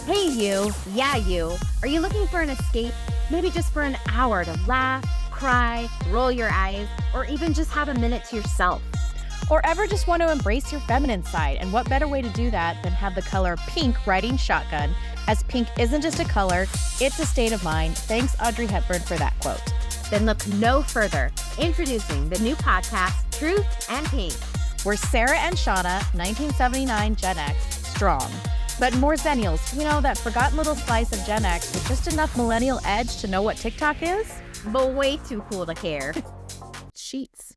Hey you, yeah you, are you looking for an escape? Maybe just for an hour to laugh, cry, roll your eyes, or even just have a minute to yourself. Or ever just want to embrace your feminine side, and what better way to do that than have the color pink riding shotgun, as pink isn't just a color, it's a state of mind. Thanks Audrey Hepburn for that quote. Then look no further. Introducing the new podcast, Truth and Pink. We're Sarah and Channa, 1979 Gen X, strong. But more Zennials, that forgotten little slice of Gen X with just enough millennial edge to know what TikTok is? But way too cool to care. Sheets.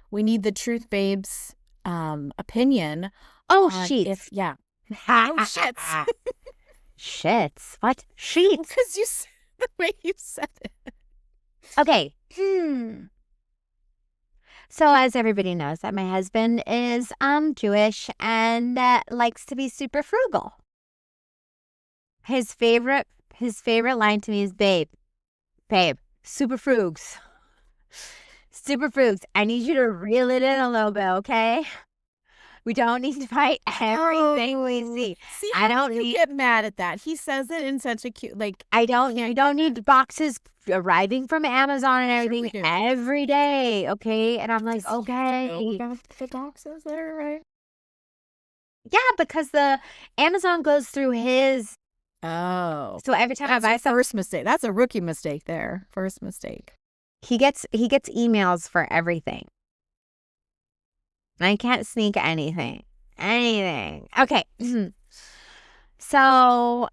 We need the truth babes opinion. Oh, sheets. Oh, shits. Shits? What? Sheets? Because you said the way you said it. Okay. So as everybody knows, that my husband is Jewish and likes to be super frugal. His favorite line to me is babe, super frugs. Super frugs. I need you to reel it in a little bit, okay? We don't need to buy everything we see. See, I don't need get mad at that. He says it in such a cute I don't need boxes arriving from Amazon and everything every day, okay? And I'm like, okay. The boxes there, right? Yeah, because the Amazon goes through his. Oh. So every time I buy something. First mistake. That's a rookie mistake there. First mistake. He gets emails for everything. I can't sneak anything. Okay. So,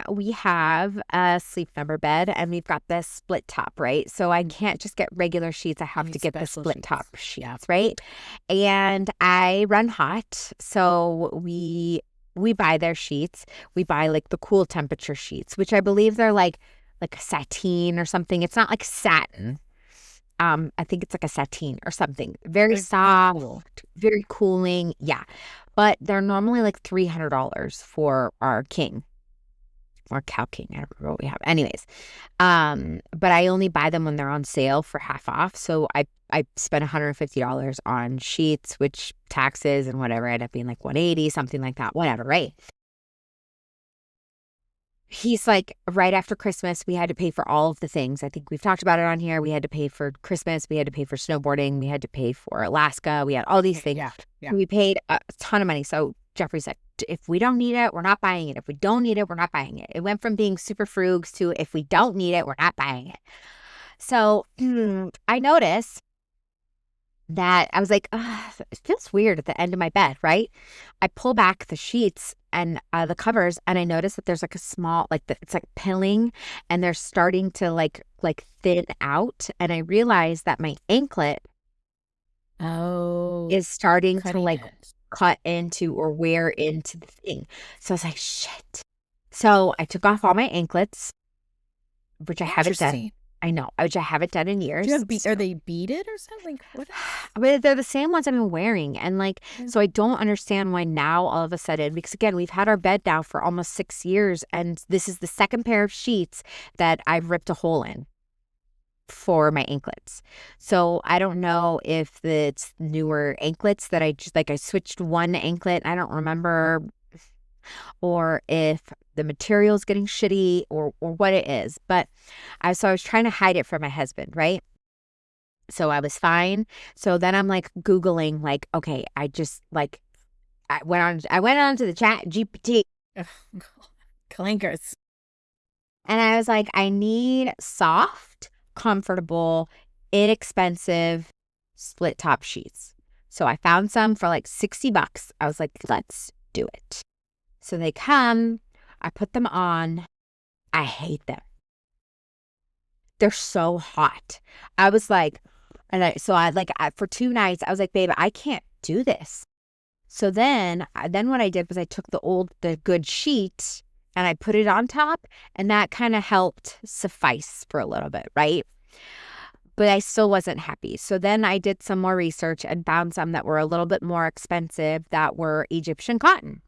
we have a sleep number bed and we've got this split top, right? So I can't just get regular sheets. I have to get the split top sheets, right? And I run hot. So we buy their sheets. We buy like the cool temperature sheets, which I believe they're like a sateen or something. It's not like satin. I think it's like a sateen or something. Very soft, very cooling. Yeah. But they're normally like $300 for our king or cow king. I don't remember what we have. Anyways. But I only buy them when they're on sale for half off. So I spent $150 on sheets, which taxes and whatever ended up being like $180, something like that. Whatever, right? He's like, right after Christmas, we had to pay for all of the things. I think we've talked about it on here. We had to pay for Christmas. We had to pay for snowboarding. We had to pay for Alaska. We had all these things. Yeah. We paid a ton of money. So Jeffrey's like, if we don't need it, we're not buying it. If we don't need it, we're not buying it. It went from being super frugs to if we don't need it, we're not buying it. So I noticed that I was like, it feels weird at the end of my bed, right? I pull back the sheets and the covers, and I notice that there's like a small, it's like pilling, and they're starting to like thin out. And I realized that my anklet is starting to cut into or wear into the thing. So I was like, shit. So I took off all my anklets, which I haven't done. I know, which I haven't done in years. Are they beaded or something? What? But they're the same ones I've been wearing. And so I don't understand why now all of a sudden, because again, we've had our bed now for almost 6 years. And this is the second pair of sheets that I've ripped a hole in for my anklets. So I don't know if it's newer anklets that I just I switched one anklet. I don't remember, or if the material's getting shitty or what it is. But I was trying to hide it from my husband, right? So I was fine. So then I'm Googling, okay, I went on to the chat GPT. Clankers. And I was like, I need soft, comfortable, inexpensive split top sheets. So I found some for $60. I was like, let's do it. So they come, I put them on. I hate them. They're so hot. I was like, for 2 nights, I was like, babe, I can't do this. So then what I did was I took the good sheet and I put it on top, and that kind of helped suffice for a little bit, right? But I still wasn't happy. So then I did some more research and found some that were a little bit more expensive that were Egyptian cotton.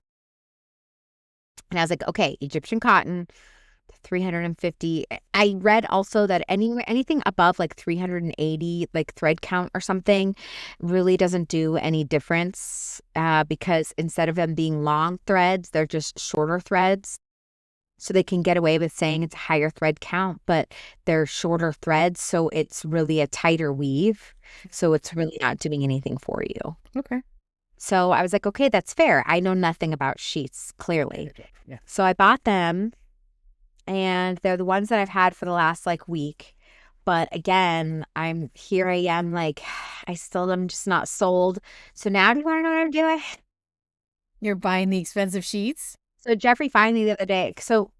And I was like, okay, Egyptian cotton, 350. I read also that anything above like 380, like thread count or something, really doesn't do any difference because instead of them being long threads, they're just shorter threads. So they can get away with saying it's a higher thread count, but they're shorter threads. So it's really a tighter weave. So it's really not doing anything for you. Okay. So I was like, okay, that's fair. I know nothing about sheets, clearly. Yeah. So I bought them, and they're the ones that I've had for the last like week. But again, I am like, I'm just not sold. So now do you want to know what I'm doing? You're buying the expensive sheets? So Jeffrey finally the other day, so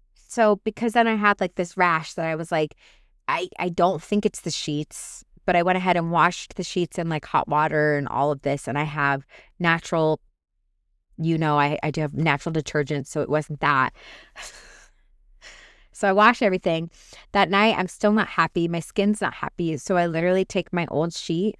because then I had like this rash that I was like, I don't think it's the sheets, but I went ahead and washed the sheets in like hot water and all of this, and I have natural, I do have natural detergent, so it wasn't that. So I wash everything. That night, I'm still not happy. My skin's not happy. So I literally take my old sheet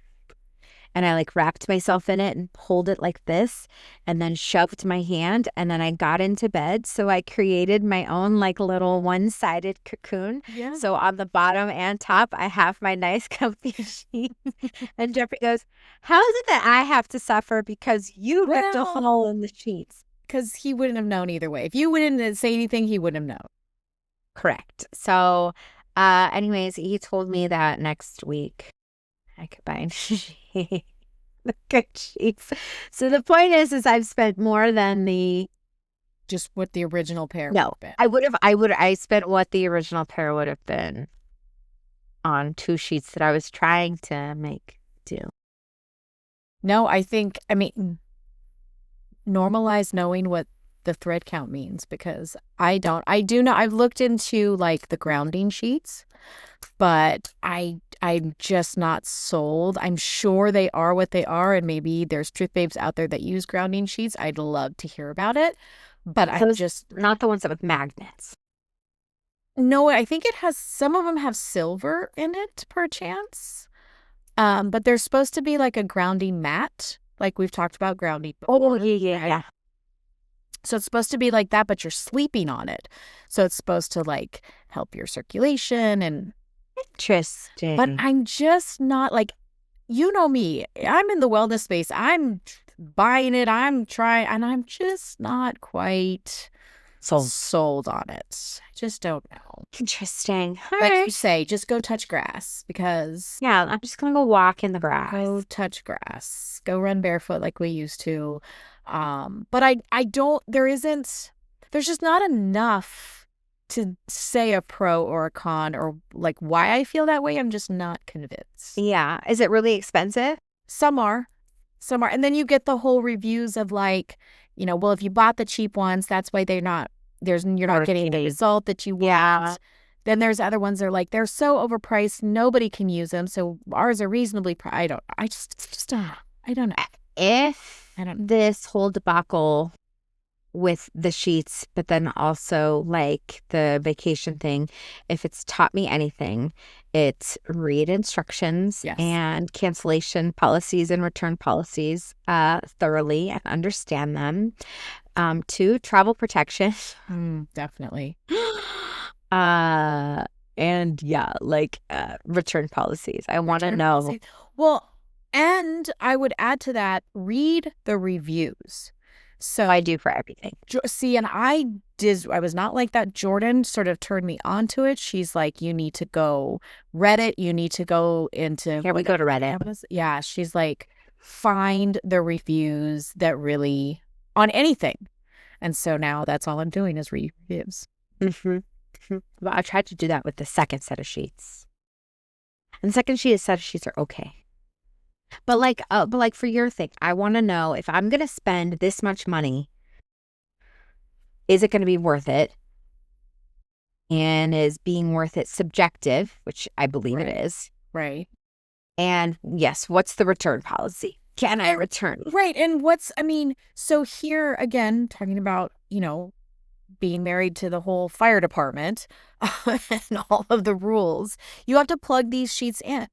and I like wrapped myself in it and pulled it like this and then shoved my hand. And then I got into bed. So I created my own like little one-sided cocoon. Yeah. So on the bottom and top, I have my nice comfy sheet. And Jeffrey goes, how is it that I have to suffer because you ripped a hole in the sheets? Because he wouldn't have known either way. If you wouldn't say anything, he wouldn't have known. Correct. So, anyways, he told me that next week I could buy good sheets. So the point is I've spent more than just what the original pair. No, I spent what the original pair would have been on 2 sheets that I was trying to make do. No, I mean, normalize knowing what the thread count means, because I do know. I've looked into like the grounding sheets, but I'm just not sold. I'm sure they are what they are, and maybe there's truth babes out there that use grounding sheets. I'd love to hear about it, but I'm just not the ones that with magnets. No, I think it has, some of them have silver in it, perchance. But there's supposed to be like a grounding mat, like we've talked about grounding before. Oh, yeah. So it's supposed to be like that, but you're sleeping on it. So it's supposed to like help your circulation and... Interesting. But I'm just not like, you know me, I'm in the wellness space. I'm buying it. I'm trying, and I'm just not quite sold on it. I just don't know. Interesting. Like you say, just go touch grass, because... Yeah, I'm just going to go walk in the grass. Go touch grass. Go run barefoot like we used to. But I don't, there's just not enough to say a pro or a con or like why I feel that way. I'm just not convinced. Yeah. Is it really expensive? Some are. And then you get the whole reviews of like, well, if you bought the cheap ones, that's why you're not getting the result that you want. Yeah. Then there's other ones that are like, they're so overpriced, nobody can use them. So ours are reasonably priced. I don't know. If this whole debacle with the sheets, but then also like the vacation thing, if it's taught me anything, it's read instructions and cancellation policies and return policies thoroughly and understand them. 2, travel protection. Definitely. And yeah, like return policies. I want to know. Well, and I would add to that, read the reviews. So I do for everything. See, and I was not like that. Jordan sort of turned me onto it. She's like, you need to go Reddit. You need to go into... Here we go to Reddit. Yeah, she's like, find the reviews that really... on anything. And so now that's all I'm doing is reviews. Well, I tried to do that with the second set of sheets. And the second set of sheets are okay. But like for your thing, I want to know if I'm going to spend this much money, is it going to be worth it? And is being worth it subjective, which I believe it is. Right. And yes, what's the return policy? Can I return? Right. And so here again, talking about, being married to the whole fire department and all of the rules, you have to plug these sheets in.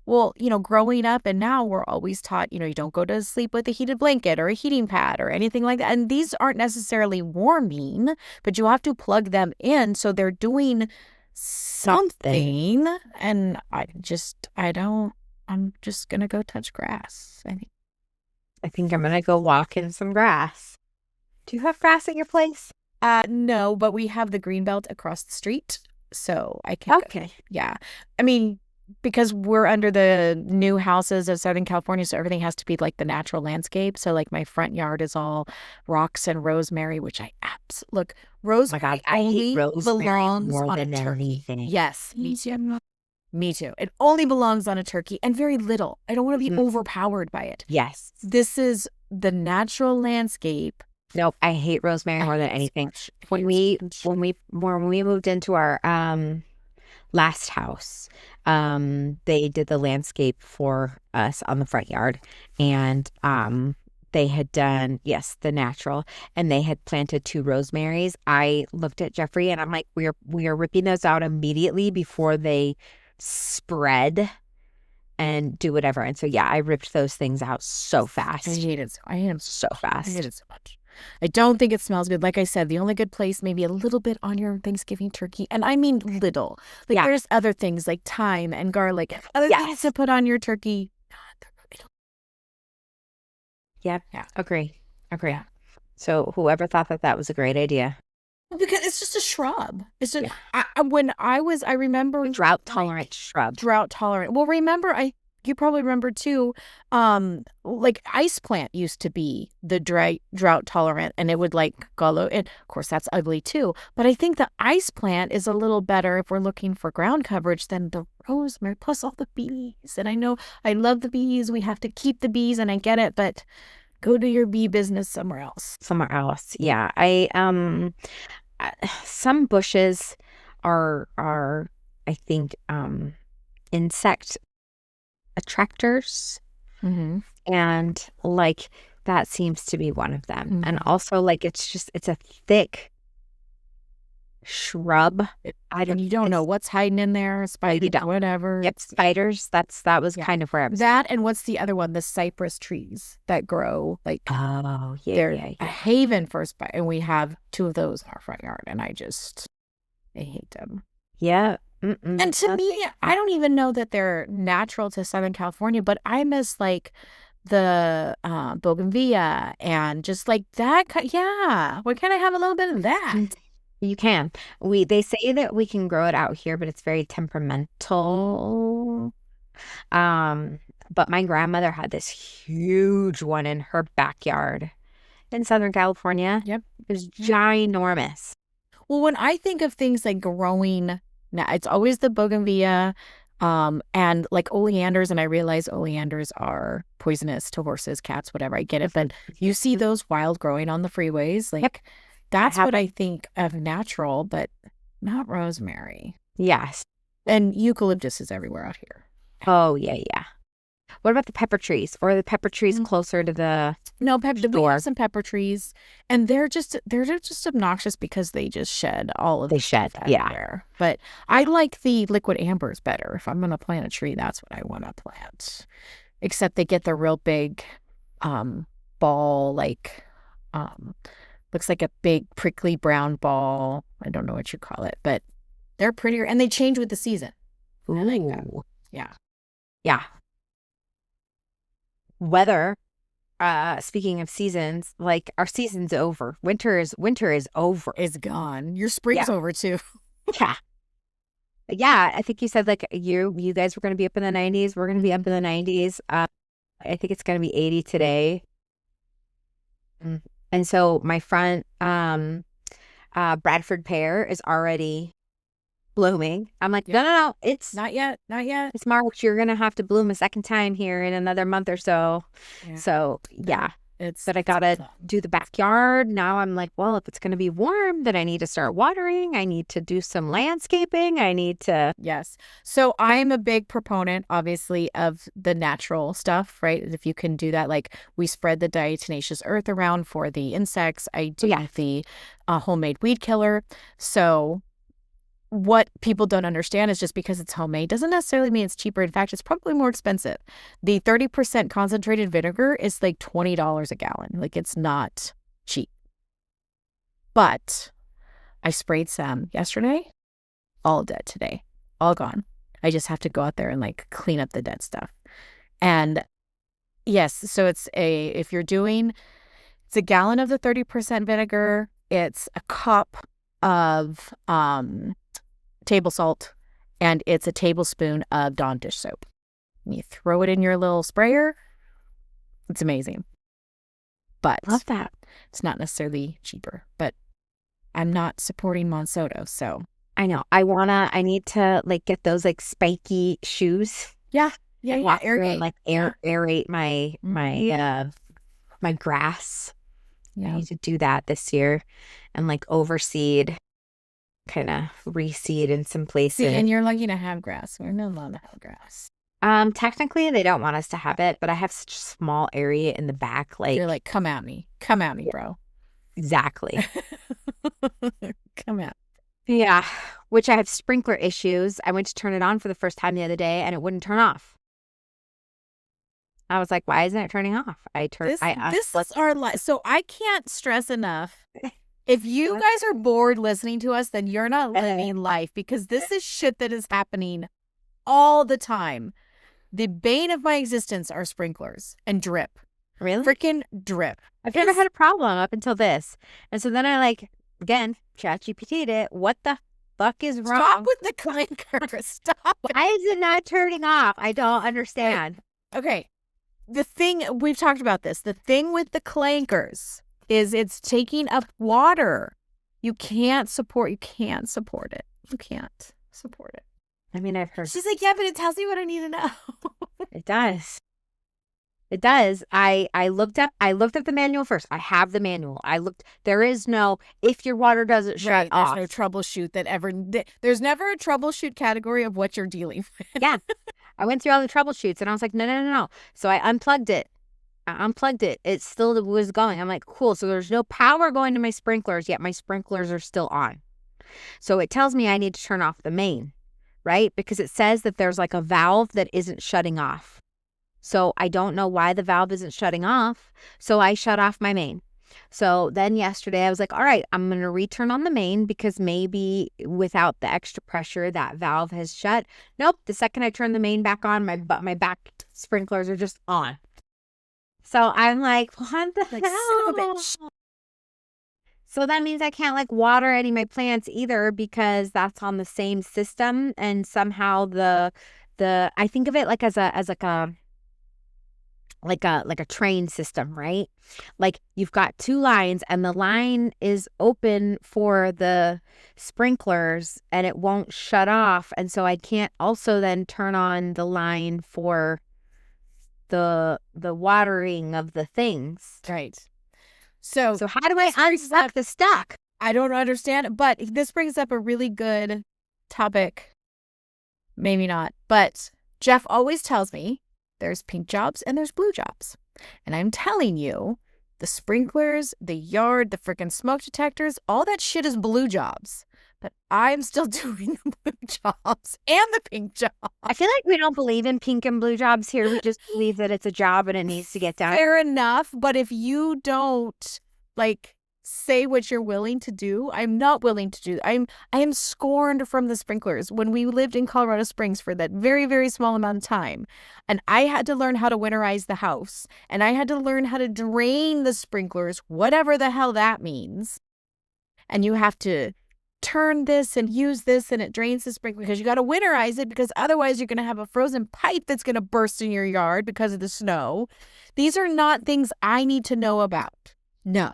Well, growing up and now we're always taught, you don't go to sleep with a heated blanket or a heating pad or anything like that. And these aren't necessarily warming, but you have to plug them in so they're doing something. And I'm just going to go touch grass. I think I'm going to go walk in some grass. Do you have grass at your place? No, but we have the greenbelt across the street. So I can. Okay. Yeah. I mean, because we're under the new houses of Southern California, so everything has to be like the natural landscape. So like my front yard is all rocks and rosemary, which I look. Rosemary, oh my God, I hate rosemary belongs more on than a turkey. anything. Yes, me too. Me too. It only belongs on a turkey, and very little. I don't want to be overpowered by it. Yes. This is the natural landscape. Nope, I hate rosemary more than anything. When we moved into our last house, they did the landscape for us on the front yard, and they had done, yes, the natural, and they had planted 2 rosemaries. I looked at Jeffrey and I'm like, we are ripping those out immediately before they spread and do whatever. And so yeah, I ripped those things out so fast. I hate it. I hate them so fast. I hate it so much. I don't think it smells good. Like I said, the only good place, maybe a little bit on your Thanksgiving turkey. And I mean little. Like there's other things like thyme and garlic and other things to put on your turkey. Yeah. Agree. Yeah. So whoever thought that was a great idea? Because it's just a shrub. It's just I remember drought tolerant shrub. Drought tolerant. Well, you probably remember too, like ice plant used to be the drought tolerant, and it would like go, and of course that's ugly too. But I think the ice plant is a little better if we're looking for ground coverage than the rosemary, plus all the bees. And I know I love the bees. We have to keep the bees, and I get it, but go do your bee business somewhere else. Yeah. Some bushes are I think insect attractors, and like that seems to be one of them. And also like it's a thick shrub. You don't know what's hiding in there. Spiders, whatever. Yep, spiders. That was kind of where I was. That, and what's the other one? The cypress trees that grow like they're a haven for spider. And we have 2 of those in our front yard, and I hate them. Yeah. And to me, I don't even know that they're natural to Southern California, but I miss like the bougainvillea and just like that. Yeah, we kind of have a little bit of that. You can. They say that we can grow it out here, but it's very temperamental. But my grandmother had this huge one in her backyard in Southern California. Yep. It was ginormous. Well, when I think of things like growing, now it's always the bougainvillea, and like oleanders, and I realize oleanders are poisonous to horses, cats, whatever. I get it, but you see those wild growing on the freeways, like that's what I think of natural, but not rosemary. Yes, and eucalyptus is everywhere out here. Oh yeah. What about the pepper trees? Or are the pepper trees closer to the we have some pepper trees, and they're just obnoxious because they just shed all of everywhere. But I like the liquid ambers better. If I'm going to plant a tree, that's what I want to plant. Except they get the real big ball, like looks like a big prickly brown ball. I don't know what you call it, but they're prettier, and they change with the season. Ooh. I like that. Yeah. Weather, speaking of seasons, like our season's over. Winter is over. It's gone. Your spring's over too. Yeah, I think you said like you guys were going to be up in the 90s. We're going to be up in the 90s. I think it's going to be 80 today. And so my front Bradford pear is already blooming. I'm like, no, it's not yet. It's March. You're gonna have to bloom a second time here in another month or so. So but I gotta do the backyard now. I'm like, well, if it's gonna be warm, then I need to start watering. I need to do some landscaping. I need to So I'm a big proponent, obviously, of the natural stuff, right? If you can do that, like we spread the diatomaceous earth around for the insects. I do the homemade weed killer. So what people don't understand is just because it's homemade doesn't necessarily mean it's cheaper. In fact, it's probably more expensive. The 30% concentrated vinegar is like $20 a gallon. Like, it's not cheap. But I sprayed some yesterday, all dead today, all gone. I just have to go out there and like clean up the dead stuff. And yes, so it's a gallon of the 30% vinegar. It's a cup of table salt, and it's a tablespoon of Dawn dish soap. And you throw it in your little sprayer. It's amazing. But Love that. It's not necessarily cheaper, but I'm not supporting Monsanto, so. I know. I need to like get those like spiky shoes. Yeah. Aerate. Like aerate my grass. Yeah. I need to do that this year and like overseed, kind of reseed in some places. See, and you're lucky to have grass. We're not allowed to have grass. Technically they don't want us to have it, but I have such a small area in the back. Like, you're like, come at me, bro. Exactly. Come at. Yeah, which I have sprinkler issues. I went to turn it on for the first time the other day and it wouldn't turn off. I was like, why isn't it turning off? This is our life. So I can't stress enough. If you guys are bored listening to us, then you're not living life, because this is shit that is happening all the time. The bane of my existence are sprinklers and drip. Really? Freaking drip. I've never had a problem up until this. And so then I again, ChatGPT'd it. What the fuck is wrong? Stop with the clanker. Stop. Why is it not turning off? I don't understand. Okay. The thing, we've talked about this. The thing with the clankers is it's taking up water. You can't support it. You can't support it. I mean, I've heard. She's like, yeah, but it tells me what I need to know. It does. It does. I looked up the manual first. I have the manual. There is no, if your water doesn't shut off. There's no troubleshoot there's never a troubleshoot category of what you're dealing with. Yeah. I went through all the troubleshoots and I was like, no. So I unplugged it. It still was going. I'm like, cool. So there's no power going to my sprinklers, yet my sprinklers are still on. So it tells me I need to turn off the main, right? Because it says that there's like a valve that isn't shutting off. So I don't know why the valve isn't shutting off. So I shut off my main. So then yesterday I was like, all right, I'm going to return on the main because maybe without the extra pressure that valve has shut. Nope. The second I turn the main back on, my back sprinklers are just on. So I'm like, what the hell? So that means I can't like water any of my plants either because that's on the same system. And somehow I think of it like as a train system, right? Like you've got two lines and the line is open for the sprinklers and it won't shut off. And so I can't also then turn on the line for the watering of the things. Right. So how do I unstuck the stuck? I don't understand, but this brings up a really good topic. Maybe not, but Jeff always tells me there's pink jobs and there's blue jobs. And I'm telling you, the sprinklers, the yard, the freaking smoke detectors, all that shit is blue jobs. But I'm still doing the blue jobs and the pink jobs. I feel like we don't believe in pink and blue jobs here. We just believe that it's a job and it needs to get done. Fair enough. But if you don't say what you're willing to do, I'm not willing to do. I am scorned from the sprinklers. When we lived in Colorado Springs for that very, very small amount of time, and I had to learn how to winterize the house, and I had to learn how to drain the sprinklers, whatever the hell that means. And you have to turn this and use this and it drains the sprinkler because you got to winterize it because otherwise you're going to have a frozen pipe that's going to burst in your yard because of the snow. These are not things I need to know about. No.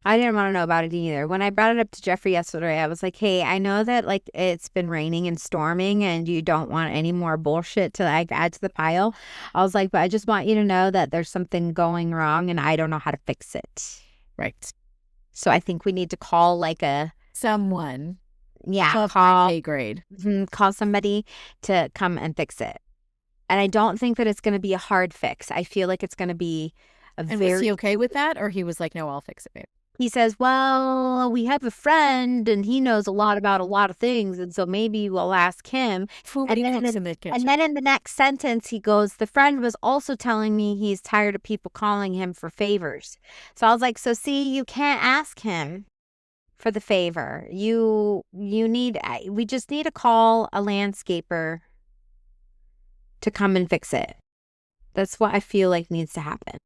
I didn't want to know about it either. When I brought it up to Jeffrey yesterday, I was like, hey, I know that it's been raining and storming and you don't want any more bullshit to add to the pile. I was like, but I just want you to know that there's something going wrong and I don't know how to fix it. Right. So I think we need to call someone. Yeah. Call A grade. Call somebody to come and fix it. And I don't think that it's going to be a hard fix. I feel like it's going to be was he okay with that? Or he was like, no, I'll fix it, babe? he says, well, we have a friend and he knows a lot about a lot of things. And so maybe we'll ask him. And then in the next sentence, he goes, the friend was also telling me he's tired of people calling him for favors. So I was like, so see, you can't ask him for the favor. We just need to call a landscaper to come and fix it. That's what I feel like needs to happen.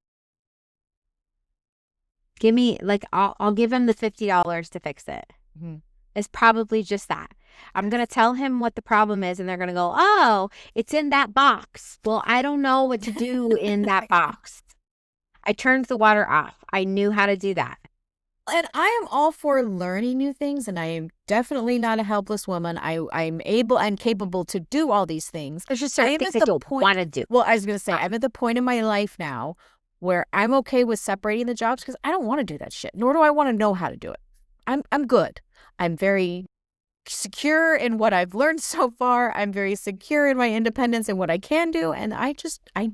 Give me, like, I'll give him the $50 to fix it. Mm-hmm. It's probably just that. I'm going to tell him what the problem is, and they're going to go, oh, it's in that box. Well, I don't know what to do in that box. I turned the water off. I knew how to do that. And I am all for learning new things, and I am definitely not a helpless woman. I'm able and capable to do all these things. There's just certain things I don't want to do. Well, I was going to say, I'm at the point in my life now where I'm okay with separating the jobs because I don't want to do that shit, nor do I want to know how to do it. I'm good. I'm very secure in what I've learned so far. I'm very secure in my independence and what I can do, and I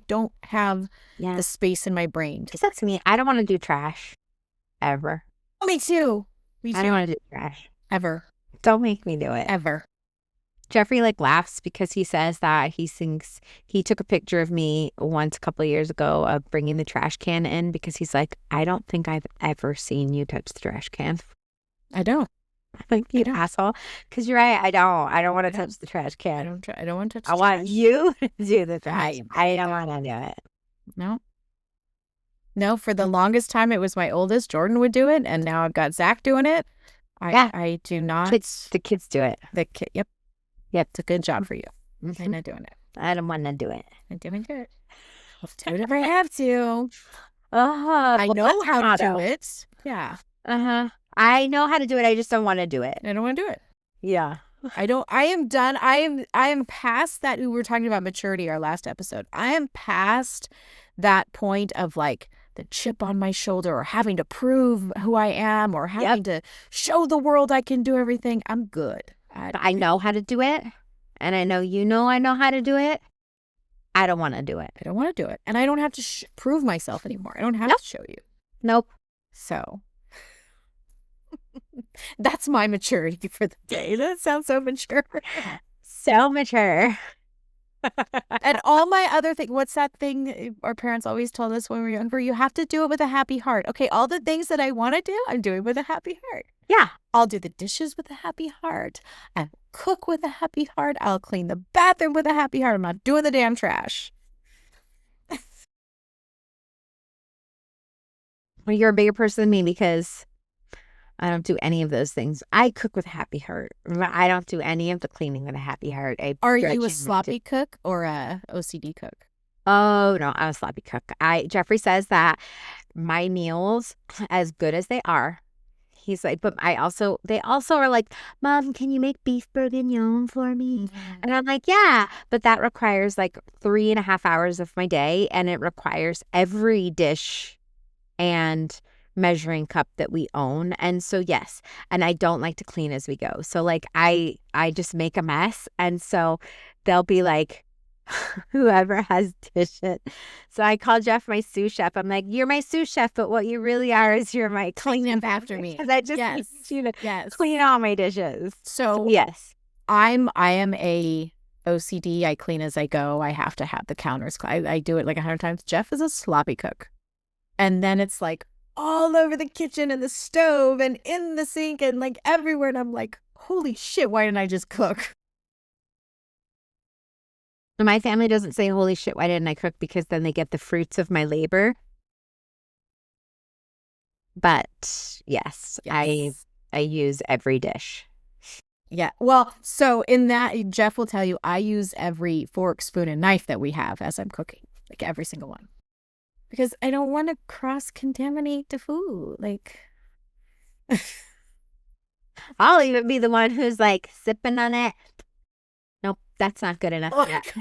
don't have the space in my brain. That's me. I don't want to do trash ever. Me too. I don't want to do trash. Ever. Don't make me do it. Ever. Jeffrey laughs because he says that he thinks he took a picture of me once a couple of years ago of bringing the trash can in because he's like, I don't think I've ever seen you touch the trash can. I don't. Like, you asshole. Because you're right. I don't want to touch the trash can. I don't want to touch I want you to do the trash. I don't want to do it. No, for the longest time, it was my oldest. Jordan would do it, and now I've got Zach doing it. I do not. The kids do it. Yep. It's a good job for you. Mm-hmm. I'm not doing it. I don't want to do it. I'm doing it. I'll do it if I have to. I know how to do it. Yeah. I know how to do it. I just don't want to do it. I don't want to do it. Yeah. I am done. I am past that. We were talking about maturity our last episode. I am past that point of like the chip on my shoulder or having to prove who I am or having to show the world I can do everything. I'm good. I know how to do it. And I know I know how to do it. I don't want to do it. I don't want to do it. And I don't have to prove myself anymore. I don't have to show you. Nope. So that's my maturity for the day. That sounds so mature. So mature. And all my other things, what's that thing our parents always told us when we were younger? You have to do it with a happy heart. Okay, all the things that I want to do, I'm doing with a happy heart. Yeah. I'll do the dishes with a happy heart. I'll cook with a happy heart. I'll clean the bathroom with a happy heart. I'm not doing the damn trash. Well, you're a bigger person than me because I don't do any of those things. I cook with a happy heart. I don't do any of the cleaning with a happy heart. Are you a sloppy cook or a OCD cook? Oh, no, I'm a sloppy cook. Jeffrey says that my meals, as good as they are, he's like, but they also are like, Mom, can you make beef bourguignon for me? Mm-hmm. And I'm like, yeah, but that requires like 3.5 hours of my day, and it requires every dish and measuring cup that we own. And so yes, and I don't like to clean as we go. So like I just make a mess, and so they'll be like, whoever has dishes. So I call Jeff my sous chef. I'm like, you're my sous chef, but what you really are is you're my clean up after me. Because I just need you to clean all my dishes. So yes, I am a OCD. I clean as I go. I have to have the counters. I do it like 100 times. Jeff is a sloppy cook, and then it's like all over the kitchen and the stove and in the sink and like everywhere. And I'm like, holy shit, why didn't I just cook? My family doesn't say, holy shit, why didn't I cook? Because then they get the fruits of my labor. But yes. I use every dish. Yeah. Well, so in that, Jeff will tell you, I use every fork, spoon, and knife that we have as I'm cooking, like every single one. Because I don't want to cross-contaminate the food. Like, I'll even be the one who's like sipping on it. Nope, that's not good enough yet.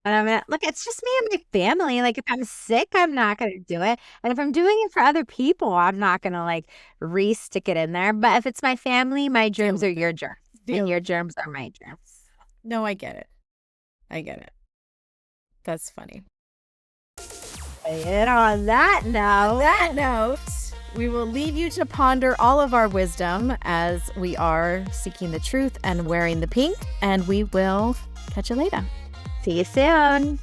And I'm gonna look, it's just me and my family. Like, if I'm sick, I'm not gonna do it. And if I'm doing it for other people, I'm not gonna like re-stick it in there. But if it's my family, my germs are your germs. And your germs are my germs. No, I get it. That's funny. And on that note, We will leave you to ponder all of our wisdom as we are seeking the truth and wearing the pink. And we will catch you later. See you soon.